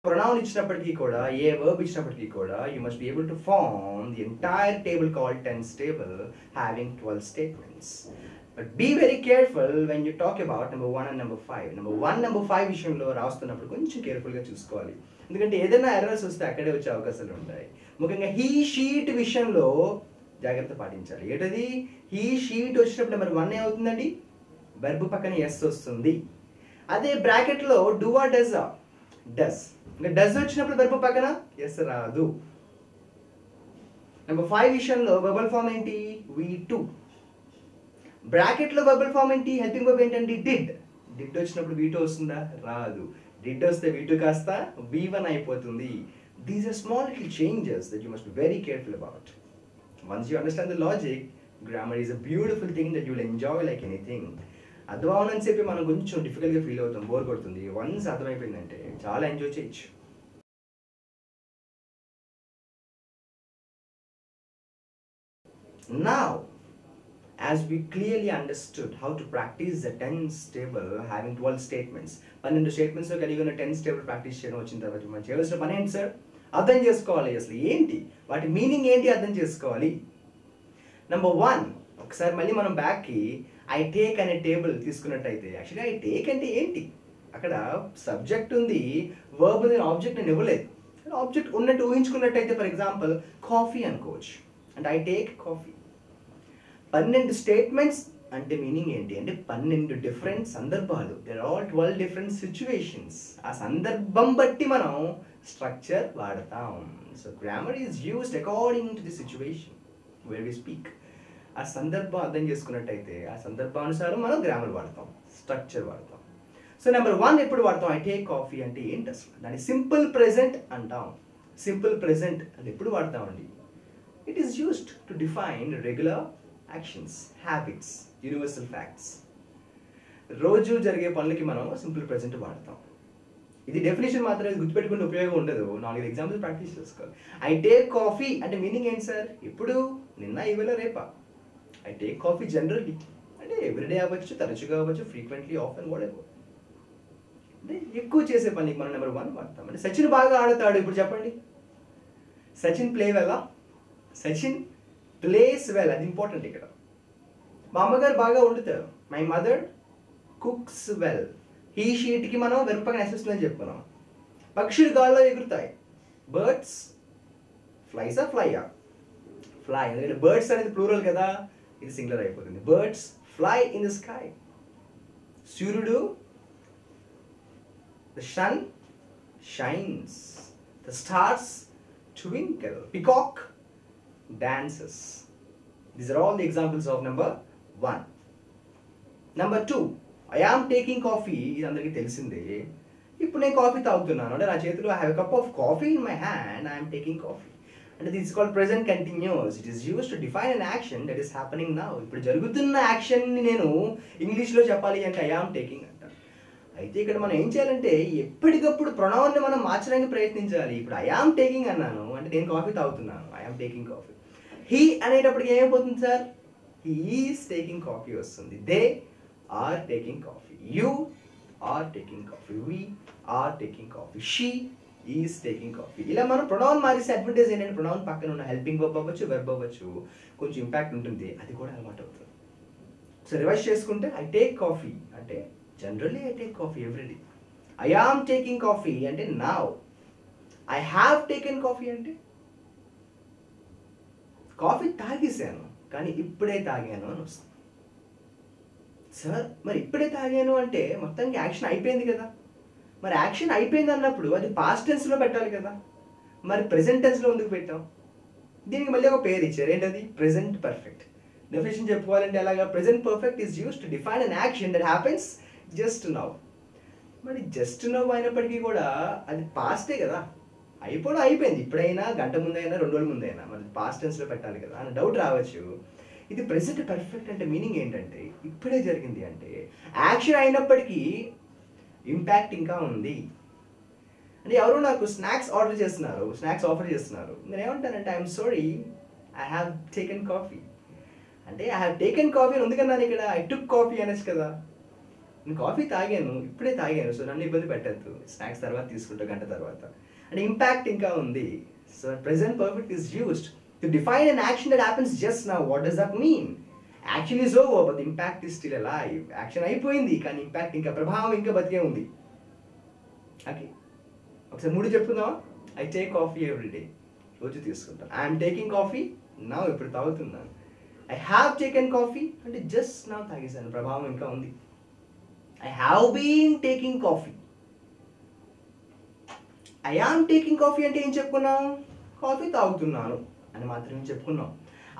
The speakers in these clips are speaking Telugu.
ప్రొనౌన్ ఇచ్చినప్పటికీ కూడా, ఏ వర్బ్ ఇచ్చినప్పటికీ కూడా, you must be able to form the entire table called tense table having 12 statements. But be very careful when you talk about number 1 and number 5. Number 1, number 5 విషయంలో రాస్తున్నప్పుడు కొంచెం కేర్ఫుల్గా చూసుకోవాలి. ఎందుకంటే ఏదైనా ఎర్రర్స్ వస్తే అక్కడే వచ్చే అవకాశాలు ఉంటాయి. ముఖ్యంగా హీ షీట్ విషయంలో జాగ్రత్త పాటించాలి. ఏంటది? హీ షీట్ వచ్చినప్పుడు నెంబర్ 1 ఏమవుతుందండి? వెర్బ్ పక్కన ఎస్ వస్తుంది. అదే బ్రాకెట్లో డూ ఆ డస్ ఆ? డస్. ఇంకా డస్ వచ్చినప్పుడు వెర్బ్ పక్కన ఎస్ రాదు. నెంబర్ 5 విషయంలో వెర్బల్ ఫామ్ ఏంటి? V2. బ్రాకెట్లో వెర్బల్ ఫామ్ ఏంటి? హెల్పింగ్ వర్బ్ ఏంటండి? డిడ్. డిడ్ వచ్చినప్పుడు V2 వస్తుందా? రాదు. డిడ్ వస్తే V2 కాస్త V1 అయిపోతుంది. These are small little changes that you must be very careful about. Once you understand the logic, grammar is a beautiful thing that you will enjoy like anything. అర్థమవునని చెప్పి మనం కొంచెం డిఫికల్ట్గా ఫీల్ అవుతాం, బోర్ కొడుతుంది. వన్స్ అర్థమైపోయిందంటే చాలా ఎంజాయ్ చేయొచ్చు. Now, as we clearly understood how to practice the tense table having 12 statements, 12 statements కలిగి ఉన్న tense table ప్రాక్టీస్ చేయడం వచ్చిన తర్వాత మనం చేయవలసిన పని ఏంటి సార్? అర్థం చేసుకోవాలి. అసలు ఏంటి వాటి మీనింగ్ ఏంటి అర్థం చేసుకోవాలి. నెంబర్ 1, ఒకసారి మళ్ళీ మనం బ్యాక్కి ఐ టేక్ అనే టేబుల్ తీసుకున్నట్టయితే, యాక్చువల్లీ ఐ టేక్ అంటే ఏంటి? అక్కడ సబ్జెక్ట్ ఉంది, వర్బ్ ఉంది, ఆబ్జెక్ట్ నేను ఇవ్వలేదు. ఆబ్జెక్ట్ ఉన్నట్టు ఊహించుకున్నట్టయితే ఫర్ ఎగ్జాంపుల్ కాఫీ అనుకోవచ్చు. అంటే ఐ టేక్ కాఫీ. 12 స్టేట్మెంట్స్ అంటే మీనింగ్ ఏంటి అంటే 12 డిఫరెంట్ సందర్భాలు. There all 12 different situations. ఆ సందర్భం బట్టి మనం స్ట్రక్చర్ వాడతాం. So grammar is used according to the situation where we speak. ఆ సందర్భం అర్థం చేసుకున్నట్టయితే ఆ సందర్భానుసారం మనం గ్రామర్ వాడతాం, స్ట్రక్చర్ వాడతాం. సో నెంబర్ 1 ఎప్పుడు వాడతాం? ఐ టేక్ కాఫీ అంటే ఏంటి అసలు? దాన్ని సింపుల్ ప్రెజెంట్ అంటాం. సింపుల్ ప్రెజెంట్ అది ఎప్పుడు వాడతామండి? It is used to define regular actions, habits, universal facts. రోజు జరిగే పనులకి మనం సింపుల్ ప్రెజెంట్ వాడతాం. ఇది డెఫినేషన్ మాత్రమే, గుర్తుపెట్టుకునే ఉపయోగం ఉండదు. 4 ఎగ్జాంపుల్స్ ప్రాక్టీస్ చేసుకోవాలి. ఐ టేక్ కాఫీ అంటే మీనింగ్ ఏంటి సార్? ఎప్పుడు? నిన్న, ఇవాళ, రేపా? ఐ టేక్ కాఫీ జనరల్లీ అంటే ఎవ్రీడే అవ్వచ్చు, తరచుగా అవ్వచ్చు, ఫ్రీక్వెంట్లీ, ఆఫెన్, వాటెవర్. అంటే ఎక్కువ చేసే పనికి మనం నెంబర్ 1 వాడతాం. అంటే సచిన్ బాగా ఆడతాడు, ఇప్పుడు చెప్పండి. Sachin play well. Sachin plays well, అది ఇంపార్టెంట్ ఇక్కడ. మా అమ్మగారు బాగా వండుతారు. My mother cooks well. He షీట్కి మనం వెరుపగా నెసెస్తుంది చెప్పుకున్నాం. పక్షులు గాల్లో ఎగురుతాయి. బర్డ్స్ ఫ్లైసా ఫ్లైయా? ఫ్లై. ఎందుకంటే బర్డ్స్ అనేది ప్లూరల్ కదా, ఇది సింగులర్ అయిపోతుంది. Birds fly in the sky. సూర్యుడు, the sun shines. The stars twinkle. Peacock dances. These are all the examples of number 1. Number 2, I am taking coffee. ఇది అందరికీ తెలిసిందే. ఇప్పుడు నేను కాఫీ తాగుతున్నాను అంటే నా చేతిలో I have a cup of coffee in my hand. I am taking coffee. అంటే this is called present continuous. It is used to define an action that is happening now. ఇప్పుడు జరుగుతున్న యాక్షన్ని నేను ఇంగ్లీష్లో చెప్పాలి అంటే I am taking అంట. అయితే ఇక్కడ మనం ఏం చేయాలంటే ఎప్పటికప్పుడు ప్రొనౌన్ని మనం మార్చడానికి ప్రయత్నించాలి. ఇప్పుడు I am taking అన్నాను అంటే నేను కాఫీ తాగుతున్నాను. I am taking coffee. He అనేటప్పటికి ఏమైపోతుంది సార్? హీ ఈస్ టేకింగ్ కాఫీ వస్తుంది. They are taking coffee. You are taking coffee. We are taking coffee. She is taking coffee. ఇలా మనం ప్రొనౌన్ మారిస్తే అడ్వాంటేజ్ ఏంటంటే ప్రొనౌన్ పక్కన ఉన్న హెల్పింగ్ వర్బ్ అవ్వచ్చు, వెర్బ్ అవ్వచ్చు, కొంచెం ఇంపాక్ట్ ఉంటుంది. అది కూడా అలవాటు అవుతుంది. సో రివైజ్ చేసుకుంటే ఐ టేక్ కాఫీ అంటే generally I take coffee everyday. I am taking coffee అంటే now. I have taken coffee అంటే కాఫీ తాగేసాను కానీ ఇప్పుడే తాగాను అని వస్తుంది. సార్ మరి ఇప్పుడే తాగాను అంటే మొత్తానికి యాక్షన్ అయిపోయింది కదా. మరి యాక్షన్ అయిపోయింది అన్నప్పుడు అది పాస్ట్ టెన్స్లో పెట్టాలి కదా. మరి ప్రెజెంట్ టెన్స్లో ఎందుకు పెట్టాం? దీనికి మళ్ళీ ఒక పేరు ఇచ్చారు. ఏంటది? Present perfect. డెఫినేషన్ చెప్పుకోవాలంటే అలాగా present perfect is used to define an action that happens just now. మరి జస్ట్ నౌ అయినప్పటికీ కూడా అది పాస్టే కదా, అయిపోవడం అయిపోయింది. ఇప్పుడైనా, గంట ముందైనా, 2 రోజుల ముందైనా మరి పాస్ట్ టెన్స్లో పెట్టాలి కదా అని డౌట్ రావచ్చు. ఇది ప్రెజెంట్ పర్ఫెక్ట్ అంటే మీనింగ్ ఏంటంటే ఇప్పుడే జరిగింది అంటే యాక్షన్ అయినప్పటికీ ఇంపాక్ట్ ఇంకా ఉంది. అంటే ఎవరో నాకు స్నాక్స్ ఆర్డర్ చేస్తున్నారు, స్నాక్స్ ఆఫర్ చేస్తున్నారు. నేను ఏమంటానంటే I'm sorry I have taken coffee. అంటే ఐ హ్యావ్ టేకెన్ కాఫీ అని ఎందుకన్నాను ఇక్కడ? ఐ టుక్ కాఫీ అనొచ్చు కదా. నేను కాఫీ తాగాను, ఇప్పుడే తాగాను, సో నన్ను ఇబ్బంది పెట్టద్దు, స్నాక్స్ తర్వాత తీసుకుంటా గంట తర్వాత. అండ్ ఇంపాక్ట్ ఇంకా ఉంది. So present perfect is used to define an action that happens just now. What does that mean? Action is over but impact is still alive. Action అయిపోయింది కానీ ఇంపాక్ట్ ఇంకా, ప్రభావం ఇంకా బతికే ఉంది. ఓకే, ఒకసారి 3 చెప్పుకుందామా? I take coffee every day, రోజు తీసుకుంటాను. ఐఎమ్ టేకింగ్ కాఫీ నా, ఇప్పుడు తాగుతున్నాను. ఐ హ్యావ్ టేకెన్ కాఫీ అంటే జస్ట్ నా తాగేసాను, ప్రభావం ఇంకా ఉంది. I have been taking coffee. I am taking coffee అంటే ఏం చెప్పుకున్నాం? కాఫీ తాగుతున్నాను అని మాత్రమే చెప్పుకున్నాం.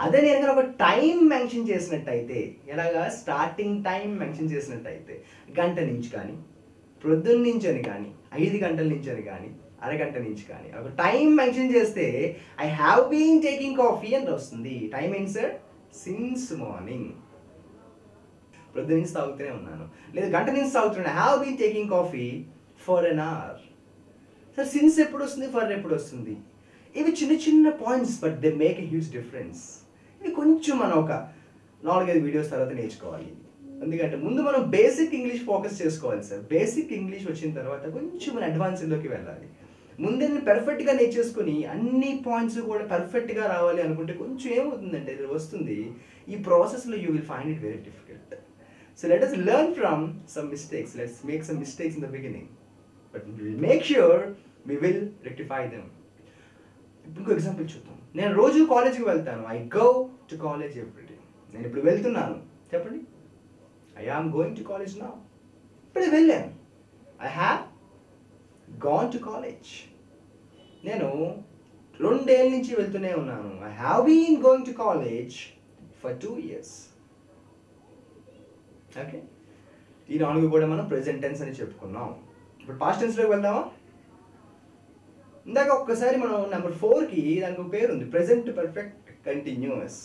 అదే నేను కనుక ఒక టైం మెన్షన్ చేసినట్టయితే, ఎలాగా స్టార్టింగ్ టైం మెన్షన్ చేసినట్టయితే, గంట నుంచి కానీ, ప్రొద్దున్న నుంచి అని కానీ, 5 గంటల నుంచి అని కానీ, అరగంట నుంచి కానీ ఒక టైం మెన్షన్ చేస్తే I have been taking coffee అని వస్తుంది. టైం ఏంటి సార్? Since morning. ప్రొద్దు నుంచి తాగుతూనే ఉన్నాను, లేదా గంట నుంచి తాగుతున్నాను. I have been taking coffee for an hour. Sir since ఎప్పుడు వస్తుంది, ఫర్ ఎప్పుడు వస్తుంది? ఇవి చిన్న చిన్న points, but they make a huge difference. ఇవి కొంచెం మనం ఒక 4-5 వీడియోస్ తర్వాత నేర్చుకోవాలి. ఎందుకంటే ముందు మనం బేసిక్ ఇంగ్లీష్ ఫోకస్ చేసుకోవాలి సార్. బేసిక్ ఇంగ్లీష్ వచ్చిన తర్వాత కొంచెం మనం అడ్వాన్స్లోకి వెళ్ళాలి. ముందే నేను పర్ఫెక్ట్గా నేర్చేసుకుని అన్ని పాయింట్స్ కూడా పర్ఫెక్ట్గా రావాలి అనుకుంటే కొంచెం ఏమవుతుందంటే ఇది వస్తుంది, ఈ ప్రాసెస్లో you will find it very difficult. So let us learn from some mistakes. Let's make some mistakes in the beginning, but we'll make sure we will rectify them. ఇంకో ఎగ్జాంపుల్ చూద్దాం. నేను రోజు కాలేజ్కి వెళ్తాను. I go to college every day. నేను ఇప్పుడు వెళ్తున్నాను, చెప్పండి. I am going to college now. ఇప్పుడే వెళ్ళాను. I have gone to college. నేను 2 ఏళ్ళ నుంచి వెళ్తూనే ఉన్నాను. I have been going to college for 2 years. Okay, ఈ 4 కూడా మనం ప్రెజెంట్ టెన్స్ అని చెప్పుకున్నాం. ఇప్పుడు పాస్ట్ టెన్స్లోకి వెళ్దామా? ఇందాక ఒక్కసారి మనం నెంబర్ 4కి దానికి ఒక పేరు ఉంది, ప్రెజెంట్ పర్ఫెక్ట్ కంటిన్యూస్.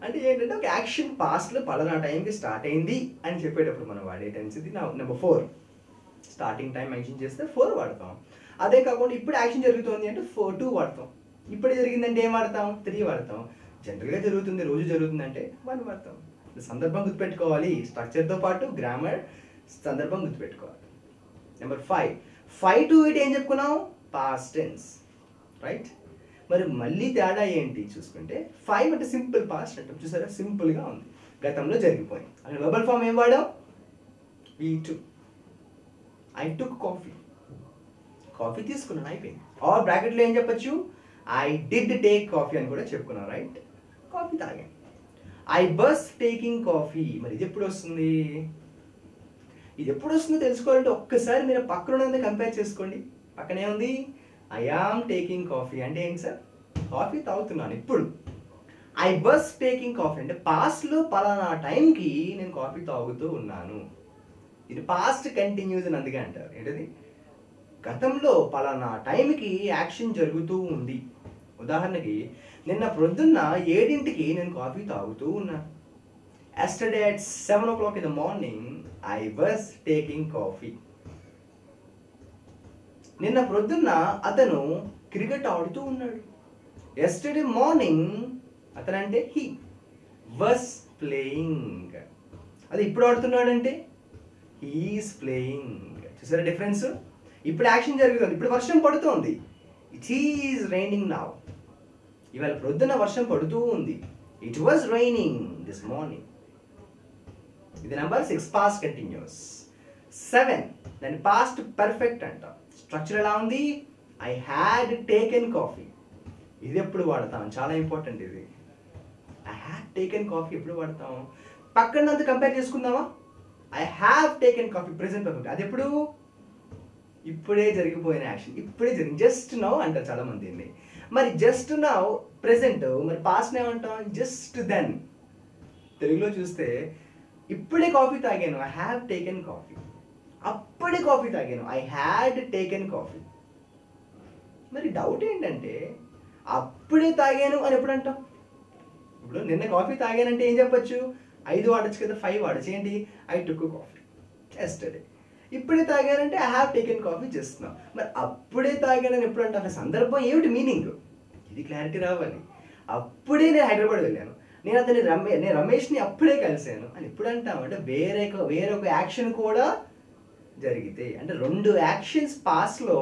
అంటే ఏంటంటే ఒక యాక్షన్ పాస్ట్లో పలానా టైంకి స్టార్ట్ అయింది అని చెప్పేటప్పుడు మనం వాడే టెన్స్ ఇది. నెంబర్ 4 స్టార్టింగ్ టైం మెన్షన్ చేస్తే 4 వాడతాం. అదే కాకుండా ఇప్పుడు యాక్షన్ జరుగుతుంది అంటే 2 వాడతాం. ఇప్పుడే జరిగిందంటే ఏం వాడతాం? 3 వాడతాం. జనరల్గా జరుగుతుంది, రోజు జరుగుతుంది అంటే 1 వాడతాం. సందర్భం గుర్తుపెట్టుకోవాలి, స్ట్రక్చర్తో పాటు గ్రామర్, సందర్భం గుర్తుపెట్టుకోవాలి. నెంబర్ 5 to 8 ఏం చెప్పుకున్నాం? Past tense, right? మరి మళ్ళీ తేడా ఏంటి చూసుకుంటే 5 అంటే సింపుల్ పాస్ట్ అంటాం, చూసారా? సింపుల్గా ఉంది, గతంలో జరిగిపోయింది. అంటే వెర్బల్ ఫామ్ ఏం వాడాం? V2. I took coffee, coffee తీసుకున్నాను, అయిపోయింది. ఆర్ బ్రాకెట్లో ఏం చెప్పచ్చు? ఐ డిడ్ టేక్ కాఫీ అని కూడా చెప్పుకున్నాం, రైట్? కాఫీ తాగాను. I was taking coffee. మరి ఇది ఎప్పుడు వస్తుంది? ఇది ఎప్పుడు వస్తుందో తెలుసుకోవాలంటే ఒక్కసారి మీరు పక్కన ఉన్నది కంపేర్ చేసుకోండి. పక్కనే ఉంది ఐ ఆమ్ టేకింగ్ కాఫీ అంటే ఏంటి సార్? కాఫీ తాగుతున్నాను ఇప్పుడు. ఐ వాస్ టేకింగ్ కాఫీ అంటే పాస్ట్లో పలానా టైంకి నేను కాఫీ తాగుతూ ఉన్నాను. ఇది పాస్ట్ కంటిన్యూస్ అని అందుకే అంటారు. ఏంటది? గతంలో పలానా టైంకి యాక్షన్ జరుగుతూ ఉంది. ఉదాహరణకి నిన్న ప్రొద్దున్న 7ంటికి నేను కాఫీ తాగుతూ ఉన్నాను. Yesterday at 7 o'clock in the morning, I was taking coffee. నిన్న ప్రొద్దున్న అతను క్రికెట్ ఆడుతూ ఉన్నాడు. Yesterday morning అతనంటే he was playing. అది ఇప్పుడు ఆడుతున్నాడంటే he is playing. చూసారా డిఫరెన్స్? ఇప్పుడు యాక్షన్ జరుగుతుంది, ఇప్పుడు వర్షం పడుతోంది. It is raining now. ఇవాళ ప్రొద్దున వర్షం పడుతూ ఉంది. It was raining this morning. ఇది నెంబర్ 6 పాస్ట్ కంటిన్యూస్. 7 దాని పాస్ట్ పర్ఫెక్ట్ అంటాం. స్ట్రక్చర్ ఎలా ఉంది? I had taken coffee. ఇది ఎప్పుడు వాడతాం? చాలా ఇంపార్టెంట్ ఇది. ఐ హ్యాడ్ టేకెన్ కాఫీ ఎప్పుడు వాడతాం? పక్కనంత కంపేర్ చేసుకుందామా? I have taken coffee present perfect. అది ఎప్పుడు? ఇప్పుడే జరిగిపోయిన యాక్షన్, ఇప్పుడే జరిగింది. జస్ట్ నౌ అంటారు చాలా మంది. మరి జస్ట్ నౌ ప్రెజెంట్, మరి పాస్ట్ ఏమంటాం? Just then. తెలుగులో చూస్తే ఇప్పుడే కాఫీ తాగాను, ఐ హ్యావ్ టేకెన్ కాఫీ. అప్పుడే కాఫీ తాగాను, ఐ హ్యాడ్ టేకెన్ కాఫీ. మరి డౌట్ ఏంటంటే అప్పుడే తాగాను అని ఎప్పుడు అంటాం? ఇప్పుడు నిన్న కాఫీ తాగానంటే ఏం చెప్పచ్చు? 5 వాడచ్చు కదా, 5 వాడచ్చు. ఏంటి? I took coffee yesterday. ఇప్పుడే తాగానంటే I have taken coffee just now. మరి అప్పుడే తాగానని ఎప్పుడు అంటాం? సందర్భం ఏమిటి? మీనింగ్ ఇది క్లారిటీ రావాలి. అప్పుడే నేను హైదరాబాద్ వెళ్ళాను, నేను అతని నేను రమేష్ని అప్పుడే కలిశాను అని ఎప్పుడు అంటాం అంటే వేరొక యాక్షన్ కూడా జరిగితే, అంటే 2 యాక్షన్స్ పాస్ట్లో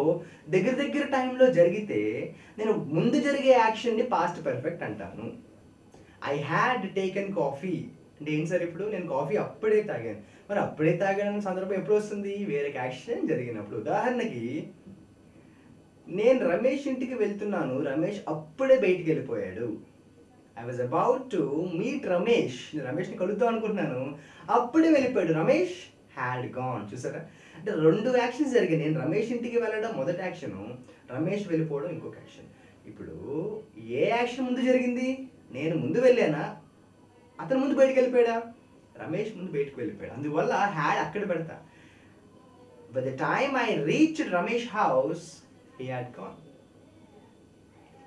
దగ్గర టైంలో జరిగితే నేను ముందు జరిగే యాక్షన్ని పాస్ట్ పర్ఫెక్ట్ అంటాను. ఐ హ్యాడ్ టేకెన్ కాఫీ అంటే ఏంటి సార్, ఇప్పుడు నేను కాఫీ అప్పుడే తాగాను. మరి అప్పుడే తాగాను సందర్భం ఎప్పుడు వస్తుంది? వేరొక యాక్షన్ జరిగినప్పుడు. ఉదాహరణకి నేను రమేష్ ఇంటికి వెళ్తున్నాను, రమేష్ అప్పుడే బయటికి వెళ్ళిపోయాడు. I was about to meet Ramesh, నేను రమేష్ని కలుద్దాం అనుకుంటున్నాను, అప్పుడే వెళ్ళిపోయాడు. Ramesh had gone. చూసారా, అంటే 2 యాక్షన్స్ జరిగాయి. నేను రమేష్ ఇంటికి వెళ్ళడం మొదటి యాక్షను, రమేష్ వెళ్ళిపోవడం ఇంకొక యాక్షన్. ఇప్పుడు ఏ యాక్షన్ ముందు జరిగింది? నేను ముందు వెళ్ళానా, అతను ముందు బయటికి వెళ్ళిపోయాడా? రమేష్ ముందు బయటకు వెళ్ళిపోయాడు. అందువల్ల హ్యాడ్ అక్కడ పెడతా. By the time I reached Ramesh house he had gone.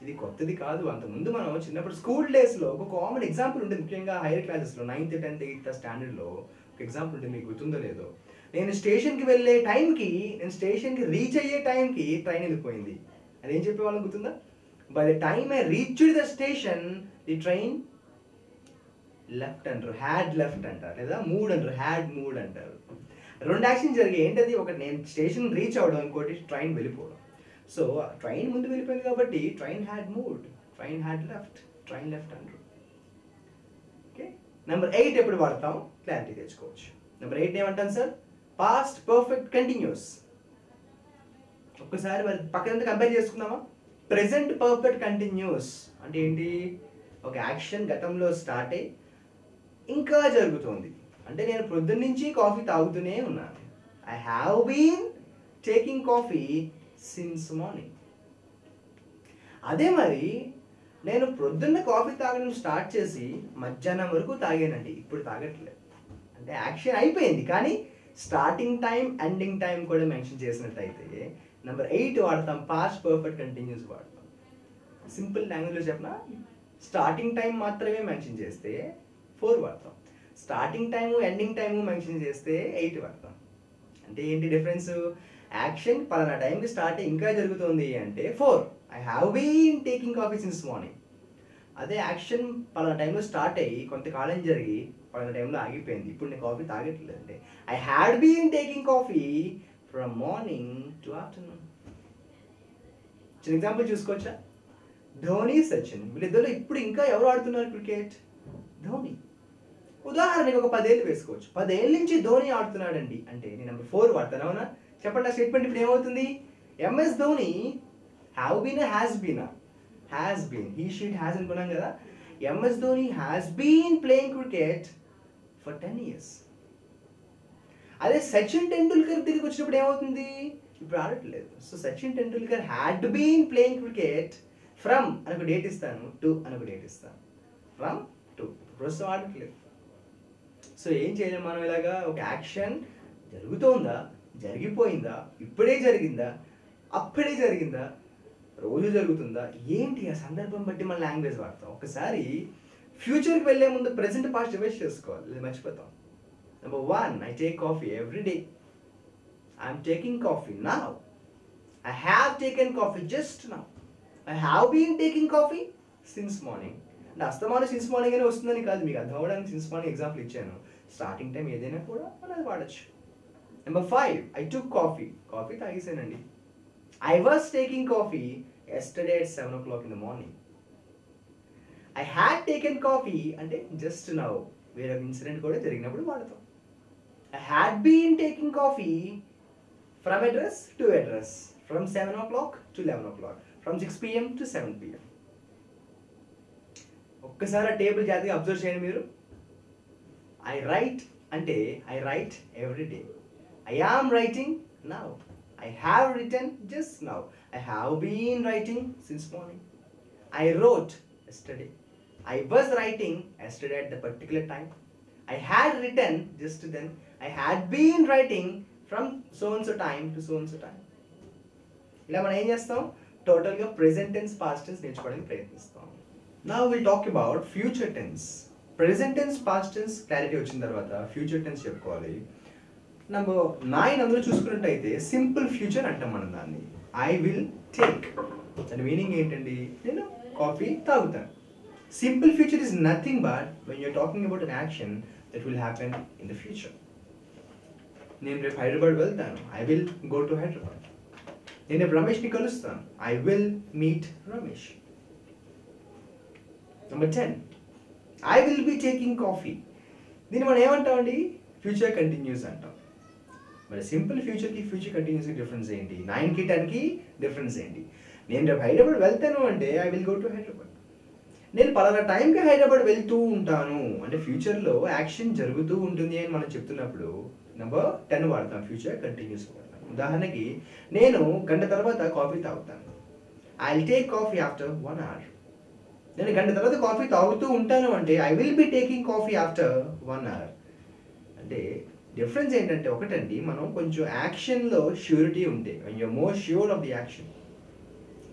ఇది కొత్తది కాదు. అంతకుముందు మనం చిన్నప్పుడు స్కూల్ డేస్లో ఒక కామన్ ఎగ్జాంపుల్ ఉంటుంది, ముఖ్యంగా హైయర్ క్లాసెస్లో 9th, 10th, 8th స్టాండర్డ్లో ఒక ఎగ్జాంపుల్ ఉంటుంది, మీకు గుర్తుందో లేదో. నేను స్టేషన్కి వెళ్ళే టైంకి, నేను స్టేషన్కి రీచ్ అయ్యే టైంకి ట్రైన్ వెళ్ళిపోయింది. అదేం చెప్పేవాళ్ళం గుర్తుందా? By the time I reached the station the train left అంటారు, హ్యాడ్ లెఫ్ట్ అంటారు, లేదా మూడ్ అంటారు, హ్యాడ్ మూడ్ అంటారు. 2 యాక్షన్ జరిగాయి. ఏంటది? ఒకటి నేను స్టేషన్ రీచ్ అవ్వడం, ఇంకోటి ట్రైన్ వెళ్ళిపోవడం. సో ట్రైన్ ముందు వెళ్ళిపోయింది కాబట్టి train had moved, train had left, train left అంటారు. ఓకే, నెంబర్ 8 ఎప్పుడు వాడతాం క్లారిటీ తెచ్చుకోవచ్చు. నెంబర్ 8 ఏమంటాను సార్? Past perfect continuous. ఒక్కసారి మరి పక్కనంతా కంపేర్ చేసుకుందామా? ప్రెజెంట్ పర్ఫెక్ట్ కంటిన్యూస్ అంటే ఏంటి? ఒక యాక్షన్ గతంలో స్టార్ట్ అయ్యి ఇంకా జరుగుతుంది. అంటే నేను పొద్దున్న నుంచి కాఫీ తాగుతూనే ఉన్నాను. I have been taking coffee since morning. అదే మరి నేను ప్రొద్దున్న కాఫీ తాగడం స్టార్ట్ చేసి మధ్యాహ్నం వరకు తాగానండి, ఇప్పుడు తాగట్లేదు. అంటే యాక్షన్ అయిపోయింది, కానీ స్టార్టింగ్ టైం ఎండింగ్ టైం కూడా మెన్షన్ చేసినట్టయితే నెంబర్ 8 వాడతాం, పాస్ట్ పర్ఫెక్ట్ కంటిన్యూస్ వాడతాం. సింపుల్ లాంగ్వేజ్లో చెప్పిన స్టార్టింగ్ టైం మాత్రమే మెన్షన్ చేస్తే 4 వాడతాం, starting time ending time mention చేస్తే 8 వాడతాం. అంటే ఏంటి డిఫరెన్స్? యాక్షన్ పలానా టైంకి స్టార్ట్ ఇంకా జరుగుతుంది అంటే 4, I have been taking coffee since morning. అదే యాక్షన్ పలానా టైంలో స్టార్ట్ అయ్యి కొంతకాలం జరిగి పలానా టైంలో ఆగిపోయింది, ఇప్పుడు నేను కాఫీ తాగట్లేదు అంటే I had been taking coffee from morning to afternoon. చిన్న ఎగ్జాంపుల్ చూసుకోవచ్చా? ధోని, సచిన్ వీళ్ళిద్దరు ఇప్పుడు ఇంకా ఎవరు ఆడుతున్నారు క్రికెట్? ధోని. ఉదాహరణకి ఒక 10 ఏళ్ళు వేసుకోవచ్చు. 10 ఏళ్ళ నుంచి ధోని ఆడుతున్నాడండి అంటే నేను నెంబర్ 4 వాడతాను. అవునా? చెప్పండి, ఆ స్టేట్మెంట్ ఇప్పుడు ఏమవుతుంది? MS Dhoni have been, has బీనా? Has been. He she it has అనుకున్నాం కదా. MS Dhoni has been playing cricket for 10 years. అదే సచిన్ టెండూల్కర్ తిరిగి వచ్చినప్పుడు ఏమవుతుంది? ఇప్పుడు ఆడట్లేదు. So Sachin Tendulkar had been playing cricket from అని ఒక డేట్ ఇస్తాను, టు అని ఒక డేట్ ఇస్తాను, ఫ్రమ్ టు. ప్రస్తుతం ఆడట్లేదు. సో ఏం చేయలేము మనం ఇలాగా? ఒక యాక్షన్ జరుగుతోందా, జరిగిపోయిందా, ఇప్పుడే జరిగిందా, అప్పుడే జరిగిందా, రోజు జరుగుతుందా, ఏంటి ఆ సందర్భం బట్టి మన లాంగ్వేజ్ వాడతాం. ఒకసారి ఫ్యూచర్కి వెళ్ళే ముందు ప్రెసెంట్ పాస్ట్ రివైజ్ చేసుకోవాలి, ఇది మర్చిపోతాం. Number 1, I take coffee every day. I'm taking coffee now. I have taken coffee just now. I have been taking coffee since morning. అంటే అస్తమానం సిన్స్ మార్నింగ్ అనే వస్తుందని కాదు, మీకు అర్థం అవ్వడానికి సిన్స్ మార్నింగ్ ఎగ్జాంపుల్ ఇచ్చాను. స్టార్టింగ్ టైం ఏదైనా కూడా మనం అది వాడచ్చు. Number 5, I took coffee. Coffee తాగేసానండి. I was taking coffee yesterday at 7 o'clock in the morning. I had taken coffee అంటే జస్ట్ నౌ, వేరే ఇన్సిడెంట్ కూడా జరిగినప్పుడు వాడతాం. I had been taking coffee from address to address, from 7 o'clock to 11 o'clock, from 6 PM to 7 PM. ఒక్కసారి ఆ టేబుల్ జాగ్రత్తగా అబ్జర్వ్ చేయండి మీరు. ఐ రైట్ అంటే I right every day. I am writing now. I have written just now. I have been writing since morning. I wrote yesterday. I was writing yesterday at the particular time. I had written just then. I had been writing from so and so time to so and so time. ఇలా మనం ఏం చేస్తాం? టోటల్గా ప్రెజెంట్ టెన్స్, పాస్ట్ టెన్స్ నేర్చుకోవడానికి ప్రయత్నిస్తాం. Now we'll talk about future tense. Present tense, past tense clarity వచ్చిన తర్వాత ఫ్యూచర్ టెన్స్ చెప్పుకోవాలి. నెంబర్ 9 అందులో చూసుకున్నట్టయితే సింపుల్ ఫ్యూచర్ అంటాం మనం దాన్ని. I will take. దాని మీనింగ్ ఏంటండి? నేను కాఫీ తాగుతాను. Simple future is nothing but when you're talking about an action that will happen in the future. నేను రేపు హైదరాబాద్ వెళ్తాను, I will go to Hyderabad. నేను రేపు రమేష్ని కలుస్తాను, I will meet Ramesh. Number 10, I will be taking coffee. దీన్ని మనం ఏమంటామండి? ఫ్యూచర్ కంటిన్యూస్ అంటాం. మరి సింపుల్ ఫ్యూచర్కి ఫ్యూచర్ కంటిన్యూస్కి డిఫరెన్స్ ఏంటి? 9కి 10కి డిఫరెన్స్ ఏంటి? నేను రేపు హైదరాబాద్ వెళ్తాను అంటే I will go to Hyderabad. నేను పలానా టైంకి హైదరాబాద్ వెళ్తూ ఉంటాను అంటే ఫ్యూచర్లో యాక్షన్ జరుగుతూ ఉంటుంది అని మనం చెప్తున్నప్పుడు నెంబర్ 10 వాడతాం, ఫ్యూచర్ కంటిన్యూస్ వాడతాం. ఉదాహరణకి నేను గంట తర్వాత కాఫీ తాగుతాను, I will take coffee after 1 hour. నేను గంట తర్వాత కాఫీ తాగుతూ ఉంటాను అంటే I will be taking coffee after 1 hour. అంటే డిఫరెన్స్ ఏంటంటే ఒకటండి, మనం కొంచెం యాక్షన్లో ష్యూరిటీ ఉంటే, when you're more sure of the action,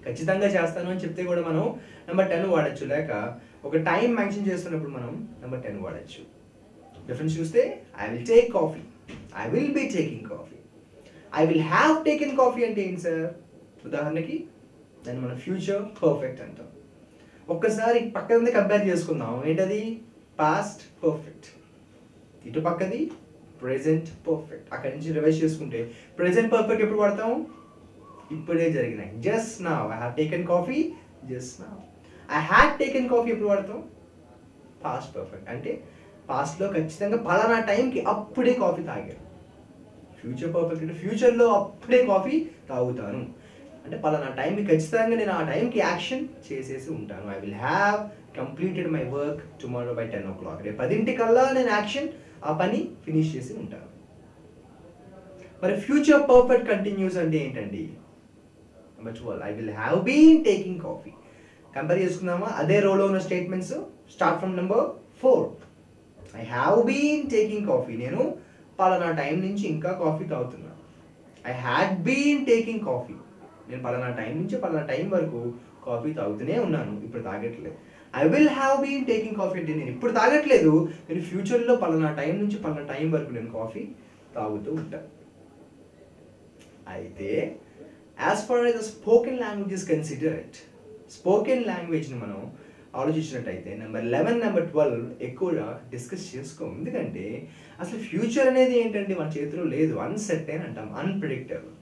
ఖచ్చితంగా చేస్తాను అని చెప్తే కూడా మనం నెంబర్ 10 వాడచ్చు. లేక ఒక టైం మెన్షన్ చేస్తున్నప్పుడు మనం నెంబర్ 10 వాడచ్చు. డిఫరెన్స్ చూస్తే I will take coffee, I will be taking coffee. I will have taken coffee అంటే ఏంటి సార్? ఉదాహరణకి దాన్ని మనం ఫ్యూచర్ పర్ఫెక్ట్ అంటాం. ఒక్కసారి పక్కన కంపేర్ చేసుకుందాం. ఏంటది? Past perfect. ఇటు పక్కది ప్రెజెంట్ పర్ఫెక్ట్. అక్కడి నుంచి రివైజ్ చేసుకుంటే ప్రెజెంట్ పర్ఫెక్ట్ ఎప్పుడు వాడతాం? ఇప్పుడే జరిగినాయి, just now. I have taken coffee just now. I had taken coffee ఎప్పుడు వాడతాం? Past perfect. అంటే పాస్ట్లో ఖచ్చితంగా పలానా టైంకి అప్పుడే కాఫీ తాగాను. ఫ్యూచర్ పర్ఫెక్ట్ అంటే ఫ్యూచర్లో అప్పుడే కాఫీ తాగుతాను అంటే పలానా టైంకి ఖచ్చితంగా నేను ఆ టైంకి యాక్షన్ చేసేసి ఉంటాను. I will have completed my work tomorrow by 10 o'clock. రేపు 10ంటికల్లా నేను యాక్షన్, ఆ పని ఫినిష్ చేసి ఉంటాను. మరి ఫ్యూచర్ పర్ఫెక్ట్ కంటిన్యూస్ అంటే ఏంటండి? Number 12, I will have been taking coffee. Compare చేసుకుందామా? అదే రోలో ఉన్న statements. Start from number 4. I have been taking coffee, నేను పలానా టైం నుంచి ఇంకా కాఫీ తాగుతున్నాను. I had been taking coffee, నేను పలానా టైం నుంచి పలానా టైం వరకు కాఫీ తాగుతూనే ఉన్నాను, ఇప్పుడు తాగట్లేదు. I will have been taking coffee అంటే నేను ఇప్పుడు తాగట్లేదు, నేను ఫ్యూచర్లో పలానా టైం నుంచి పలానా టైం వరకు నేను కాఫీ తాగుతూ ఉంటాను. అయితే as far as the spoken language is considered, spoken లాంగ్వేజ్ని మనం ఆలోచించినట్టయితే నెంబర్ 11, నెంబర్ 12 ఎక్కువగా డిస్కస్ చేసుకోం. ఎందుకంటే అసలు ఫ్యూచర్ అనేది ఏంటంటే మన చేతిలో లేదు, అన్సర్టైన్ అంటాం, అన్ప్రెడిక్టబుల్.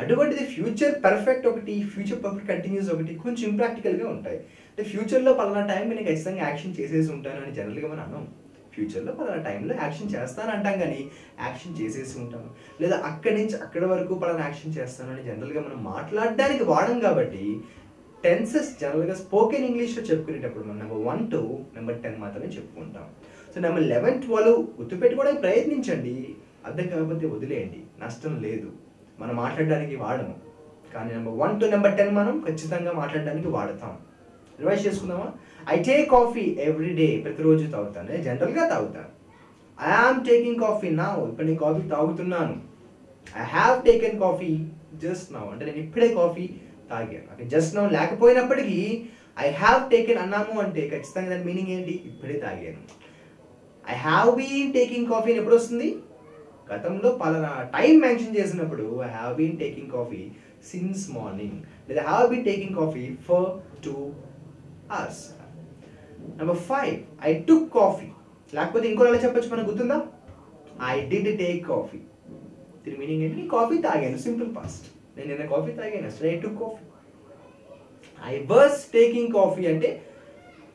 అటువంటిది ఫ్యూచర్ పర్ఫెక్ట్ ఒకటి, ఫ్యూచర్ పర్ఫెక్ట్ కంటిన్యూస్ ఒకటి, కొంచెం ఇంప్రాక్టికల్గా ఉంటాయి. అంటే ఫ్యూచర్లో పలానా టైంకి నేను ఖచ్చితంగా యాక్షన్ చేసేసి ఉంటాను అని జనరల్గా మనం అన్నాం. ఫ్యూచర్లో పలానా టైంలో యాక్షన్ చేస్తాను అంటాం, కానీ యాక్షన్ చేసేసి ఉంటాను. లేదా అక్కడి నుంచి అక్కడి వరకు పలానా యాక్షన్ చేస్తాను అని జనరల్గా మనం మాట్లాడడానికి వాడం. కాబట్టి టెన్సెస్ జనరల్గా స్పోకెన్ ఇంగ్లీష్లో చెప్పుకునేటప్పుడు మనం నెంబర్ 1 to నెంబర్ 10 మాత్రమే చెప్పుకుంటాం. సో నెంబర్ 11, 12 గుర్తుపెట్టుకోవడానికి ప్రయత్నించండి, అర్థం కాకపోతే వదిలేయండి, నష్టం లేదు. మనం మాట్లాడడానికి వాడము, కానీ నెంబర్ 1 to నెంబర్ 10 మనం ఖచ్చితంగా మాట్లాడడానికి వాడతాం. రివైజ్ చేసుకుందామా? I take coffee every day, ప్రతిరోజు తాగుతాను, నేను జనరల్గా తాగుతాను. I am taking coffee now, ఇప్పుడు నేను కాఫీ తాగుతున్నాను. I have taken coffee just now, అంటే నేను ఇప్పుడే కాఫీ తాగాను. అంటే జస్ట్ నౌ లేకపోయినప్పటికీ ఐ హ్యావ్ టేకెన్ అన్నాము అంటే ఖచ్చితంగా దాని మీనింగ్ ఏంటి? ఇప్పుడే తాగాను. I have been taking coffee ఎప్పుడు వస్తుంది? గతంలో పలానా టైం మెన్షన్ చేసినప్పుడు I have been taking coffee since morning, లేదా have been taking coffee for 2 hours. Number 5, I took coffee. లేకపోతే ఇంకో ఎలా చెప్పచ్చు మనకు గుర్తుందా? I did take coffee. దీని మీనింగ్ ఏంటి? కాఫీ తాగాను, సింపుల్ పాస్ట్. నేను నిన్న కాఫీ తాగాను, I took coffee. I was taking coffee అంటే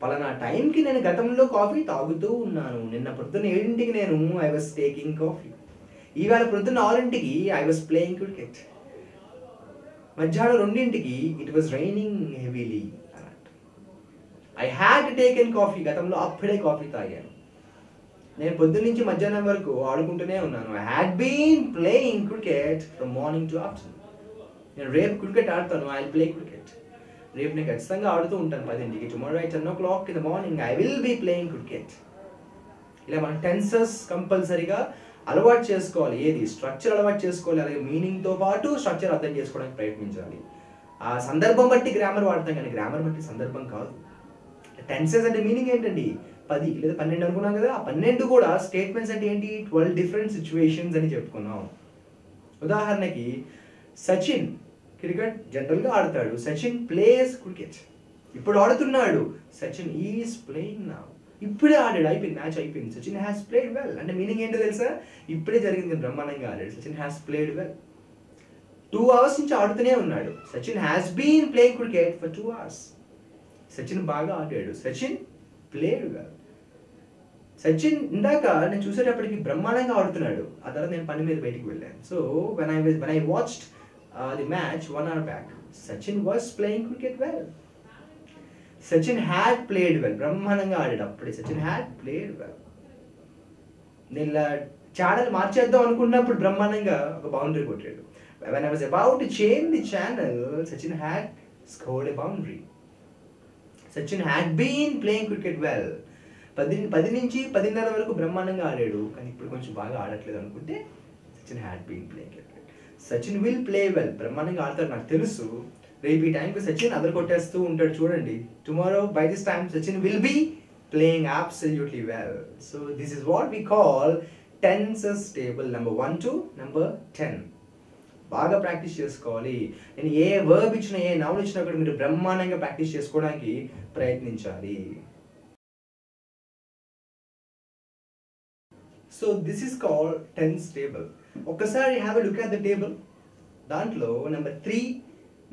పలానా టైంకి నేను గతంలో కాఫీ తాగుతూ ఉన్నాను. నిన్న పొద్దున్న 7ంటికి నేను ఐ వాస్ టేకింగ్ కాఫీ. ఈవేళ పొద్దున్న 6ంటికి ఐ వాస్ ప్లేయింగ్ క్రికెట్. మధ్యాహ్నం 2ంటికి ఇట్ వాస్ రైనింగ్ హెవీలీ అన్నట్టు. ఐ హ్యాడ్ టేకెన్ కాఫీ, గతంలో అప్పుడే కాఫీ తాగాను. నేను పొద్దున్న నుంచి మధ్యాహ్నం వరకు ఆడుకుంటూనే ఉన్నాను. I had been playing cricket from morning to afternoon. నేను రేపు క్రికెట్ ఆడతాను, ఐ విల్ ప్లే క్రికెట్. రేపు నేను ఖచ్చితంగా ఆడుతూ ఉంటాను 10ంటికి. Tomorrow at 10 o'clock in the morning I will be playing cricket. ఇలా మనం టెన్సెస్ కంపల్సరీగా అలవాటు చేసుకోవాలి. ఏది స్ట్రక్చర్ అలవాటు చేసుకోవాలి, అలాగే మీనింగ్తో పాటు స్ట్రక్చర్ అర్థం చేసుకోవడానికి ప్రయత్నించాలి. ఆ సందర్భం బట్టి గ్రామర్ వాడతాం, కానీ గ్రామర్ బట్టి సందర్భం కాదు. టెన్సెస్ అంటే మీనింగ్ ఏంటండి? 10 లేదా 12 అనుకున్నాం కదా, ఆ 12 కూడా స్టేట్మెంట్స్ అంటే ఏంటి? 12 డిఫరెంట్ సిచ్యువేషన్స్ అని చెప్పుకున్నాం. ఉదాహరణకి సచిన్ క్రికెట్ జనరల్గా ఆడతాడు, సచిన్ ప్లేస్ క్రికెట్. ఇప్పుడు ఆడుతున్నాడు. Sachin is playing now. ఇప్పుడే ఆడాడు, అయిపోయింది, మ్యాచ్ అయిపోయింది. సచిన్ హ్యాస్ ప్లేడ్ వెల్ అంటే మీనింగ్ ఏంటో తెలుసా? ఇప్పుడే జరిగింది, బ్రహ్మాండంగా ఆడాడు. Sachin has played well. 2 hours నుంచి ఆడుతూనే ఉన్నాడు. Sachin has been playing cricket for 2 hours. Sachin బాగా ఆడాడు. Sachin played well. సచిన్ ఇందాక నేను చూసేటప్పటికి బ్రహ్మాండంగా ఆడుతున్నాడు. ఆ తర్వాత నేను పని మీద బయటికి వెళ్ళాను. So when I watched the match 1 hour back, Sachin was playing cricket well. Sachin had played well. బ్రహ్మాండంగా ఆడాడు అప్పుడే. Sachin had played well. నేను ఛానల్ మార్చేద్దాం అనుకున్నప్పుడు బ్రహ్మాండంగా ఒక బౌండరీ కొట్టాడు. When I was about to change the channel, Sachin had scored a boundary. Sachin had been playing cricket well. 10 నుంచి 10:30 వరకు బ్రహ్మాండంగా ఆడాడు. కానీ ఇప్పుడు కొంచెం బాగా ఆడట్లేదు అనుకుంటే Sachin had been playing cricket. Sachin will play well. బ్రహ్మాండంగా ఆడతాడు నాకు తెలుసు. రేపు ఈ టైంకి సచిన్ అదర్ కొట్టేస్తూ ఉంటాడు చూడండి. Tomorrow by this time Sachin will be playing absolutely well. So this is what we call tenses table number 1 to number 10. బాగా ప్రాక్టీస్ చేసుకోవాలి. నేను ఏ వర్బ్ ఇచ్చినా, ఏ నౌన్ ఇచ్చినా కూడా మీరు బ్రహ్మాండంగా ప్రాక్టీస్ చేసుకోవడానికి ప్రయత్నించాలి. So this is called tense table. ఒక్కసారి have a look at the table. దాంట్లో నెంబర్ 3,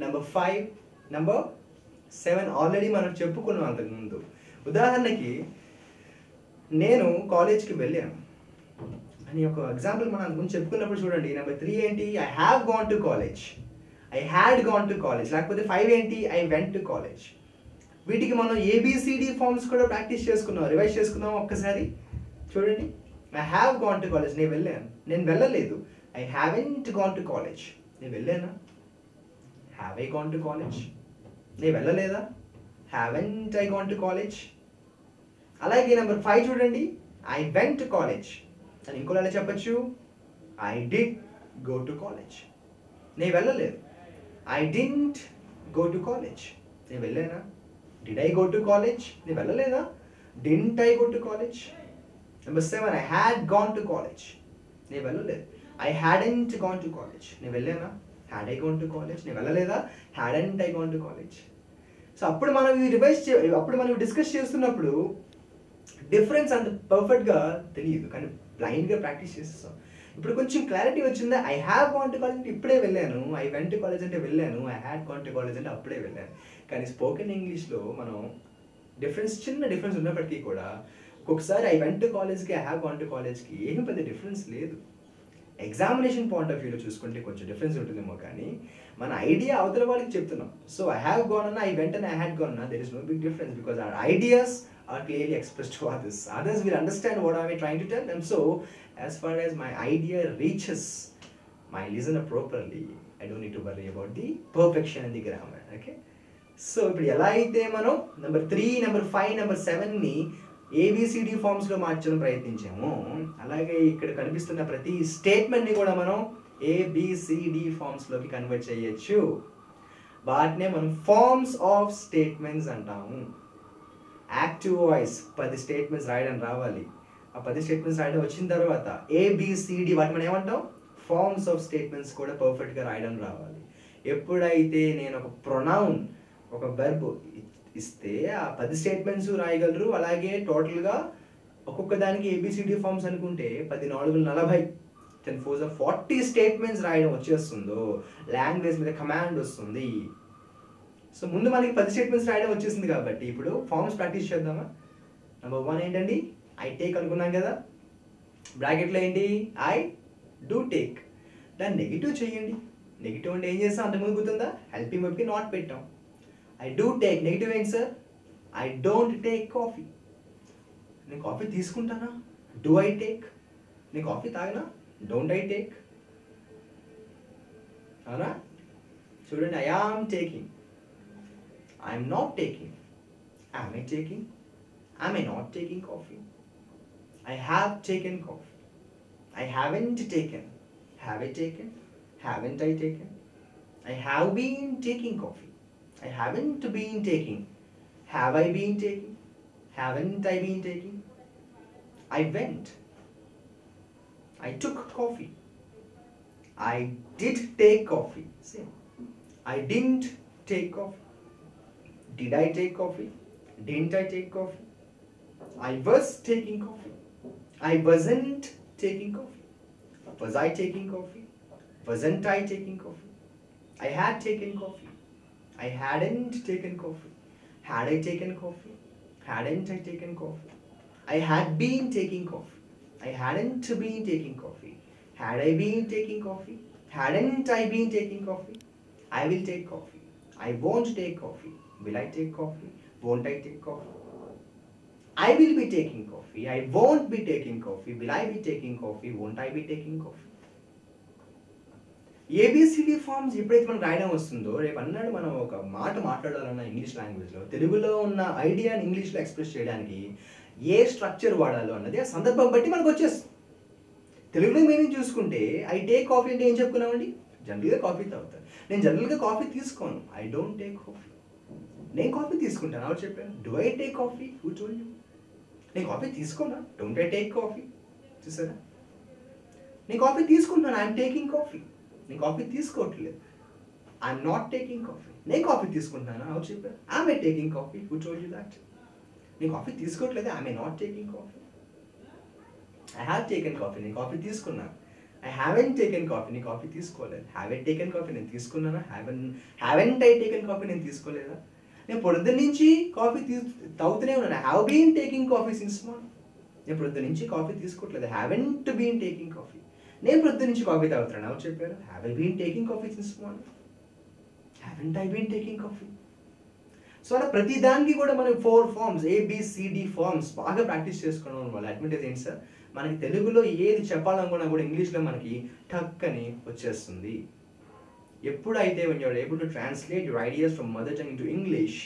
నెంబర్ 5, నెంబర్ 7 ఆల్రెడీ మనం చెప్పుకున్నాం అంతకుముందు. ఉదాహరణకి నేను కాలేజ్కి వెళ్ళాను అని ఒక ఎగ్జాంపుల్ మనం అంతకుముందు చెప్పుకున్నప్పుడు చూడండి. నెంబర్ 3 ఏంటి? I have gone to college. I had gone to college. లేకపోతే 5 ఏంటి? I went to college. వీటికి మనం ABCD ఫార్మ్స్ కూడా ప్రాక్టీస్ చేసుకున్నాం, రివైజ్ చేసుకున్నాం. ఒక్కసారి చూడండి. I have gone to college. నేను వెళ్ళాను. నేను వెళ్ళలేదు. I haven't gone to college. నేను వెళ్ళానా? Have I gone to college. నేను వెళ్ళలేదా? Haven't I gone to college. అలాగే నెంబర్ 5 చూడండి. I went to college. అని ఇంకోలా ఎలా చెప్పచ్చు? I did go to college. నేను వెళ్ళలేదు. I didn't go to college. నేను వెళ్ళానా? Did I go to college. నేను వెళ్ళలేదా? Didn't I go to college. Number 7 I had gone to college. నేను వెళ్ళలేదు. I hadn't gone to college. నేను వెళ్ళానా? Had I gone to college. నేను వెళ్ళలేదా? Hadn't I gone to college. So అప్పుడు మనం అప్పుడు మనం డిస్కస్ చేస్తున్నప్పుడు డిఫరెన్స్ అంత పర్ఫెక్ట్గా తెలియదు, కానీ బ్లైండ్గా ప్రాక్టీస్ చేస్తాం. ఇప్పుడు కొంచెం క్లారిటీ వచ్చిందా? I have gone to college అంటే ఇప్పుడే వెళ్ళాను. ఐ వెంట్ టు కాలేజ్ అంటే వెళ్ళాను. I had gone to college అంటే అప్పుడే వెళ్ళాను. కానీ స్పోకెన్ ఇంగ్లీష్లో మనం చిన్న డిఫరెన్స్ ఉన్నప్పటికీ కూడా ఒక్కొక్కసారి ఐ వెంట్ టు కాలేజ్కి, ఐ హ్యావ్ గాన్ టు కాలేజ్కి ఏమీ పెద్ద డిఫరెన్స్ లేదు. ఎగ్జామినేషన్ పాయింట్ ఆఫ్ వ్యూలో చూసుకుంటే కొంచెం డిఫరెన్స్ ఉంటుందేమో, కానీ మన ఐడియా అవతల వాళ్ళకి చెప్తున్నాం. సో ఐ హ్యావ్ గాన్ అన్న, ఐ వెంట్ అన్న, ఐ హ్యాడ్ గాన్ అన్న, there is no big difference because our ideas are clearly expressed to others. Others will understand what I am trying to tell them. So, as far as my idea reaches my listener properly, I don't need to worry about the perfection in the grammar. Okay? So, ఇప్పుడు ఎలా అయితే మనం నెంబర్ 3, నెంబర్ 5, నెంబర్ 7ని ABCD ఫార్మ్స్లో మార్చడం ప్రయత్నించాము, అలాగే ఇక్కడ కనిపిస్తున్న ప్రతి స్టేట్మెంట్ని కూడా మనం ABCD ఫార్మ్స్లోకి కన్వర్ట్ చేయొచ్చు. వాటినే మనం ఫార్మ్స్ ఆఫ్ స్టేట్మెంట్స్ అంటాము. యాక్టివ్ వాయిస్ 10 స్టేట్మెంట్స్ రాయడం రావాలి. ఆ 10 స్టేట్మెంట్స్ రాయడం వచ్చిన తర్వాత ABCD వాటి మనం ఏమంటాం? ఫార్మ్స్ ఆఫ్ స్టేట్మెంట్స్ కూడా పర్ఫెక్ట్గా రాయడం రావాలి. ఎప్పుడైతే నేను ఒక ప్రొనౌన్, ఒక వెర్బ్ ఇస్తే ఆ 10 స్టేట్మెంట్స్ రాయగలరు. అలాగే టోటల్గా ఒక్కొక్క దానికి ABCD ఫార్మ్స్ అనుకుంటే 10 × 4 = 40, 10 × 4 = 40 స్టేట్మెంట్స్ రాయడం వచ్చేస్తుందో లాంగ్వేజ్ మీద కమాండ్ వస్తుంది. సో ముందు మనకి 10 స్టేట్మెంట్స్ రాయడం వచ్చేసింది కాబట్టి ఇప్పుడు ఫార్మ్స్ ప్రాక్టీస్ చేద్దామా? నెంబర్ 1 ఏంటండి? ఐ టేక్ అనుకున్నాం కదా. బ్రాకెట్లో ఏంటి? I do take. దాన్ని నెగిటివ్ చేయండి. నెగిటివ్ అంటే ఏం చేస్తాం? అంతకుముందు గుర్తుందా? హెల్పింగ్ వర్బ్కి నాట్ పెట్టాం. I do take. నెగిటివ్ ఏంటి sir? I don't take coffee. నేను కాఫీ తీసుకుంటానా? Do I take. నేను కాఫీ తాగనా? Don't I take. అవునా? చూడండి, I am taking. I am not taking. Am I taking? Am I not taking coffee? I have taken coffee. I haven't taken. Have I taken? Haven't I taken? I have been taking coffee. I haven't been taking. Have I been taking? Haven't I been taking? I went. I took coffee. I did take coffee. Same. I didn't take coffee. Did I take coffee? Didn't I take coffee? I was taking coffee. I wasn't taking coffee. Was I taking coffee? Wasn't I taking coffee? I had taken coffee. I hadn't taken coffee. Had I taken coffee? Hadn't I taken coffee? I had been taking coffee. I hadn't been taking coffee. Had I been taking coffee? Hadn't I been taking coffee? I will take coffee. I won't take coffee. Will I take coffee? Won't I take coffee? I will be taking coffee. I won't be taking coffee. Will I be taking coffee? Won't I be taking coffee? A B C D forms ఎప్పుడైతే మనం రాయడం వస్తుందో రేపు అన్నాడు మనం ఒక మాట మాట్లాడాలన్న ఇంగ్లీష్ లాంగ్వేజ్లో తెలుగులో ఉన్న ఐడియాని ఇంగ్లీష్లో ఎక్స్ప్రెస్ చేయడానికి ఏ స్ట్రక్చర్ వాడాలో అన్నది ఆ సందర్భం బట్టి మనకు వచ్చేస్తుంది. తెలుగులో మీనింగ్ చూసుకుంటే ఐ టేక్ కాఫీ అంటే ఏం చెప్పుకున్నామండి? జనరల్గా కాఫీ తాగుతాను. నేను జనరల్గా కాఫీ తీసుకోను. I don't take coffee. నేను కాఫీ తీసుకుంటాను. ఎవరు చెప్పాను? Do I take coffee? Who told you? నేను కాఫీ తీసుకోనా? Don't I take coffee? చూసారా? నేను కాఫీ తీసుకుంటాను. I'm taking coffee. నేను కాఫీ తీసుకోవట్లేదు. I'm not taking coffee. నేను కాఫీ తీసుకుంటున్నాను. ఎవరు చెప్పారు? I'm taking coffee. Who told you that? నేను కాఫీ తీసుకోవట్లేదు. I'm not taking coffee. I have taken coffee. నేను కాఫీ తీసుకున్నాను. I haven't taken coffee. నేను కాఫీ తీసుకోలేదు. హ్యావెంట్ టేకెన్ కాఫీ నేను తీసుకున్నానా? హ్యావెంట్ ఐ టేకెన్ కాఫీ నేను తీసుకోలేదా? నేను పొద్దున్న నుంచి కాఫీ తాగుతూనే ఉన్నాను. I have been taking coffee since morning. నేను పొద్దున్న నుంచి కాఫీ తీసుకోవట్లేదు. Haven't been taking coffee. నేను పొద్దున్న నుంచి కాఫీ తాగుతున్నాను. ఎవరు చెప్పారు? Have I been taking coffee since morning. Haven't I been taking coffee. So అలా ప్రతి దానికి కూడా మనం 4 ఫార్మ్స్ ఏబిసిడి ఫార్మ్స్ బాగా ప్రాక్టీస్ చేసుకోవడం వల్ల అడ్వాంటేజ్ ఏంటి సార్? మనకి తెలుగులో ఏది చెప్పాలనుకున్నా కూడా ఇంగ్లీష్లో మనకి టక్ అని వచ్చేస్తుంది. ఎప్పుడైతే when you are able to translate your ideas from mother tongue into English,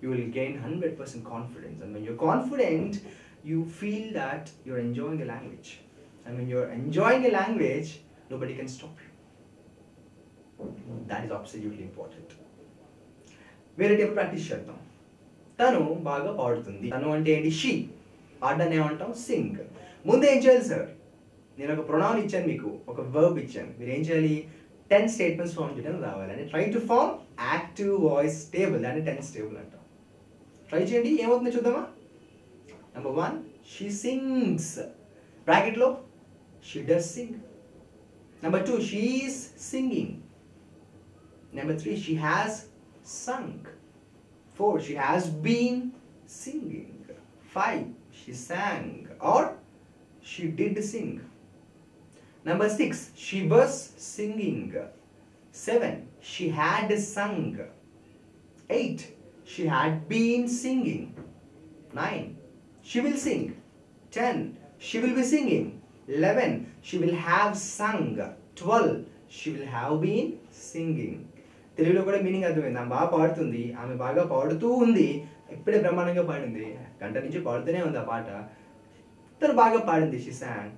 you will gain 100% confidence. And when you're confident, you feel that you're enjoying the language. And when you're enjoying a language, nobody can stop you. That is absolutely important. వేరే టైప్ ప్రాక్టీస్ చేద్దాం. తను బాగా పాడుతుంది. తను అంటే ఏంటి? షీ. పాడడాన్ని ఏమంటాం? సింగ్. ముందు ఏం చేయాలి సార్? నేను ఒక ప్రొనౌన్ ఇచ్చాను, మీకు ఒక వర్బ్ ఇచ్చాను. మీరు ఏం చేయాలి? 10 స్టేట్మెంట్స్ ఫామ్ చేయడం రావాలి. అని try to form active voice table. దాన్ని 10 టేబుల్ అంటాం. ట్రై చేయండి, ఏమవుతుందో చూద్దామా? Number 1, she sings. బ్రాకెట్లో she does sing. Number 2, she is singing. Number 3, she has sung. 4, she has been singing. 5, she sang or she did sing. Number 6, she was singing. 7, she had sung. 8, she had been singing. 9, she will sing. 10, she will be singing. 11, she will have sung. 12, she will have been singing. తెలుగులో కూడా మీనింగ్ అర్థమైంది. ఆమె బాగా పాడుతుంది. ఆమె బాగా పాడుతూ ఉంది. ఇప్పుడే బ్రహ్మాండంగా పాడింది. గంట నుంచి పాడుతూనే ఉంది ఆ పాట. తను బాగా పాడింది. She song.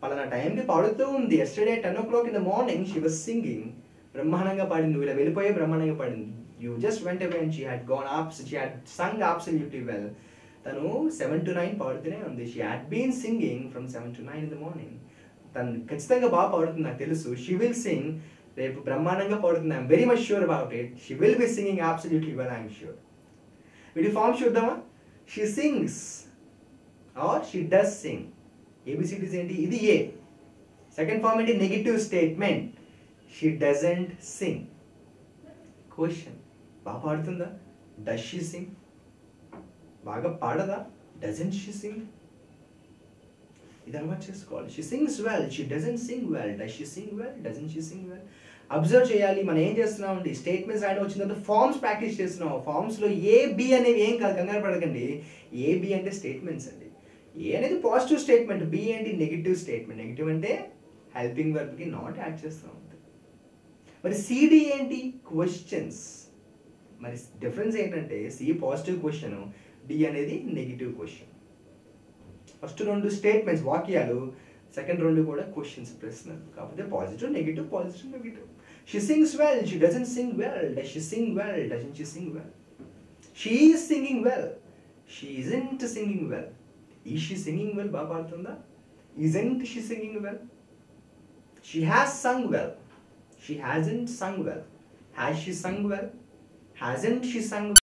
పలానా టైంకి పాడుతూ ఉంది. Yesterday 10 o'clock in the morning she was singing. బ్రహ్మాండంగా పాడింది. నువ్వు ఇలా వెళ్ళిపోయే బ్రహ్మాండంగా పాడింది. You just went away and she had gone up. She had sung absolutely well. తను 7 to 9 పాడుతూనే ఉంది. She had been singing from 7 to 9 in the morning. తను ఖచ్చితంగా బాగా పాడుతుంది, నాకు తెలుసు. She will sing. రేపు బ్రహ్మాండంగా పాడుతుంది. I'm very much sure about it. She will be singing absolutely well, I'm sure. వీటి ఫార్మ్ చూద్దామా? She sings or she does sing. A B C Ds ఏంటి? ఇది ఏ. సెకండ్ ఫార్మ్ ఏంటి? Negative statement. She doesn't sing. Question, బాగా పాడుతుందా? Does she Singh? బాగా పాడదా? Doesn't she Singh? ఇది అలవాటు చేసుకోవాలి. She sings well, she doesn't sing well. Does she sing well, doesn't she sing well? Observe చేయాలి. మనం ఏం చేస్తున్నాం అండి? స్టేట్మెంట్స్ రాయడం వచ్చిన తర్వాత ఫార్మ్స్ ప్రాక్టీస్ చేస్తున్నాం. ఫార్మ్స్లో ఏ బి అనేవి ఏం కాదు, కంగారు పడకండి. ఏ బి అంటే స్టేట్మెంట్స్ అండి. ఏ అనేది పాజిటివ్ స్టేట్మెంట్, బి ఏంటి? Negative statement. నెగిటివ్ అంటే హెల్పింగ్ వర్బ్కి నాట్ యాడ్ చేస్తాం. మరి సిడి ఏంటి? క్వశ్చన్స్. మరి డిఫరెన్స్ ఏంటంటే సి పాజిటివ్ క్వశ్చన్, డి అనేది నెగిటివ్ క్వశ్చన్. ఫస్ట్ 2 స్టేట్మెంట్స్ వాక్యాలు, సెకండ్ 2 కూడా క్వశ్చన్స్, ప్రశ్నలు. కాకపోతే positive negative, positive negative. She sings well, she doesn't sing well. Does she sing well, doesn't she sing well? She is singing well, she isn't singing well. Is she singing well? బాగా పాడుతుందా? Isn't she singing well? She has sung well, she hasn't sung well. Has she sung well? Hasn't she Sung